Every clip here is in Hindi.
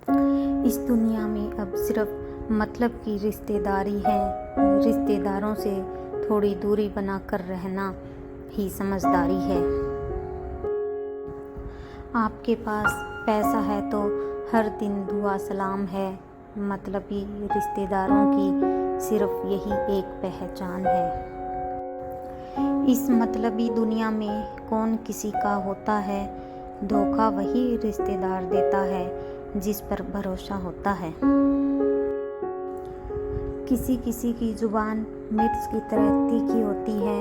इस दुनिया में अब सिर्फ मतलब की रिश्तेदारी है। रिश्तेदारों से थोड़ी दूरी बनाकर रहना ही समझदारी है। आपके पास पैसा है तो हर दिन दुआ सलाम है। मतलबी रिश्तेदारों की सिर्फ यही एक पहचान है। इस मतलबी दुनिया में कौन किसी का होता है। धोखा वही रिश्तेदार देता है जिस पर भरोसा होता है। किसी किसी की जुबान मिर्च की तरह तीखी होती है।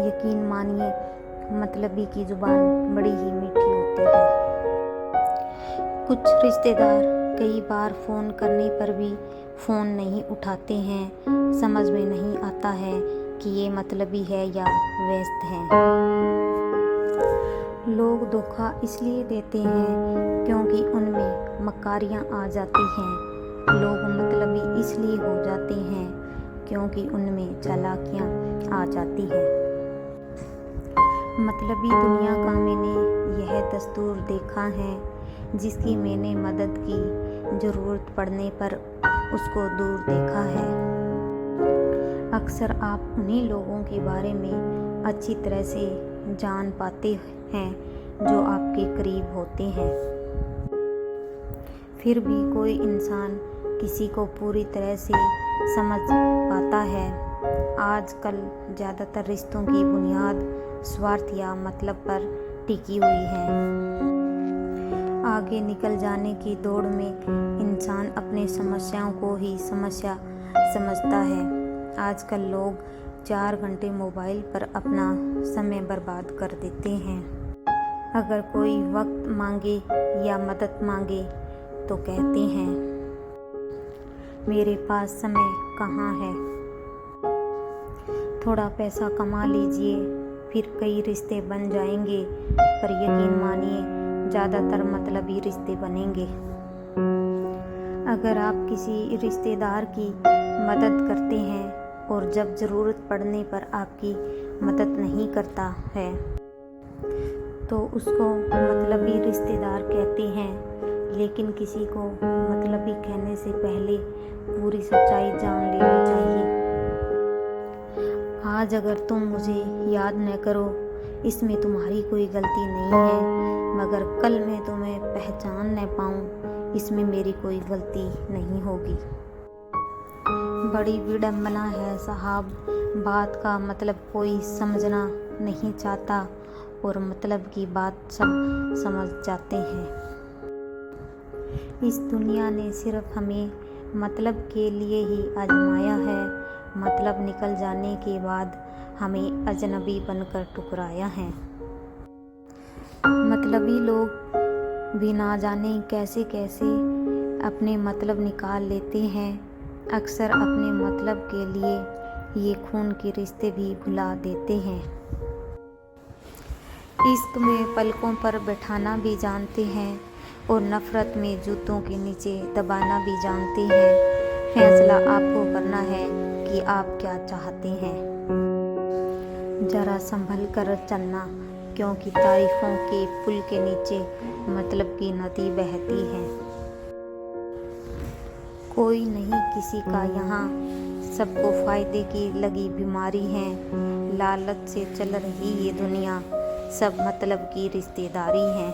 यकीन मानिए मतलबी की जुबान बड़ी ही मीठी होती है। कुछ रिश्तेदार कई बार फ़ोन करने पर भी फ़ोन नहीं उठाते हैं। समझ में नहीं आता है कि ये मतलबी है या व्यस्त है। लोग धोखा इसलिए देते हैं क्योंकि उनमें मकारियाँ आ जाती हैं। लोग मतलबी इसलिए हो जाते हैं क्योंकि उनमें चालाकियाँ आ जाती हैं। मतलबी दुनिया का मैंने यह दस्तूर देखा है, जिसकी मैंने मदद की ज़रूरत पड़ने पर उसको दूर देखा है। अक्सर आप उन्हीं लोगों के बारे में अच्छी तरह से जान पाते हैं जो आपके करीब होते हैं। फिर भी कोई इंसान किसी को पूरी तरह से समझ पाता है। आजकल ज़्यादातर रिश्तों की बुनियाद स्वार्थ या मतलब पर टिकी हुई है। आगे निकल जाने की दौड़ में इंसान अपने समस्याओं को ही समस्या समझता है। आजकल लोग 4 घंटे मोबाइल पर अपना समय बर्बाद कर देते हैं। अगर कोई वक्त मांगे या मदद मांगे तो कहते हैं मेरे पास समय कहाँ है। थोड़ा पैसा कमा लीजिए फिर कई रिश्ते बन जाएंगे, पर यकीन मानिए ज़्यादातर मतलबी रिश्ते बनेंगे। अगर आप किसी रिश्तेदार की मदद करते हैं और जब ज़रूरत पड़ने पर आपकी मदद नहीं करता है तो उसको मतलबी रिश्तेदार कहते हैं। लेकिन किसी को मतलबी कहने से पहले पूरी सच्चाई जान लेनी चाहिए। आज अगर तुम मुझे याद न करो इसमें तुम्हारी कोई गलती नहीं है, मगर कल मैं तुम्हें पहचान न पाऊँ इसमें मेरी कोई गलती नहीं होगी। बड़ी विडंबना है साहब, बात का मतलब कोई समझना नहीं चाहता और मतलब की बात सब समझ जाते हैं। इस दुनिया ने सिर्फ हमें मतलब के लिए ही आजमाया है। मतलब निकल जाने के बाद हमें अजनबी बनकर ठुकराया है। मतलबी लोग भी ना जाने कैसे कैसे अपने मतलब निकाल लेते हैं। अक्सर अपने मतलब के लिए ये खून के रिश्ते भी भुला देते हैं। इश्क में पलकों पर बैठाना भी जानते हैं और नफ़रत में जूतों के नीचे दबाना भी जानते हैं। फैसला आपको करना है कि आप क्या चाहते हैं। ज़रा संभल कर चलना, क्योंकि तारीफों के पुल के नीचे मतलब की नदी बहती है। कोई नहीं किसी का यहाँ, सबको फ़ायदे की लगी बीमारी है। लालच से चल रही ये दुनिया, सब मतलब की रिश्तेदारी है।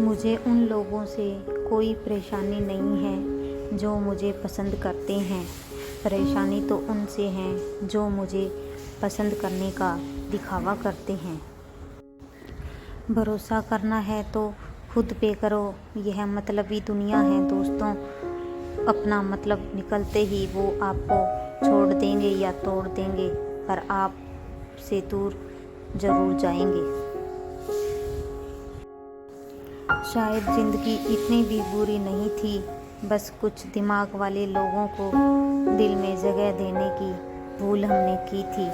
मुझे उन लोगों से कोई परेशानी नहीं है जो मुझे पसंद करते हैं। परेशानी तो उनसे है जो मुझे पसंद करने का दिखावा करते हैं। भरोसा करना है तो खुद पे करो। यह मतलबी दुनिया है दोस्तों। अपना मतलब निकलते ही वो आपको छोड़ देंगे या तोड़ देंगे, पर आप से दूर जरूर जाएंगे। शायद ज़िंदगी इतनी भी बुरी नहीं थी, बस कुछ दिमाग वाले लोगों को दिल में जगह देने की भूल हमने की थी।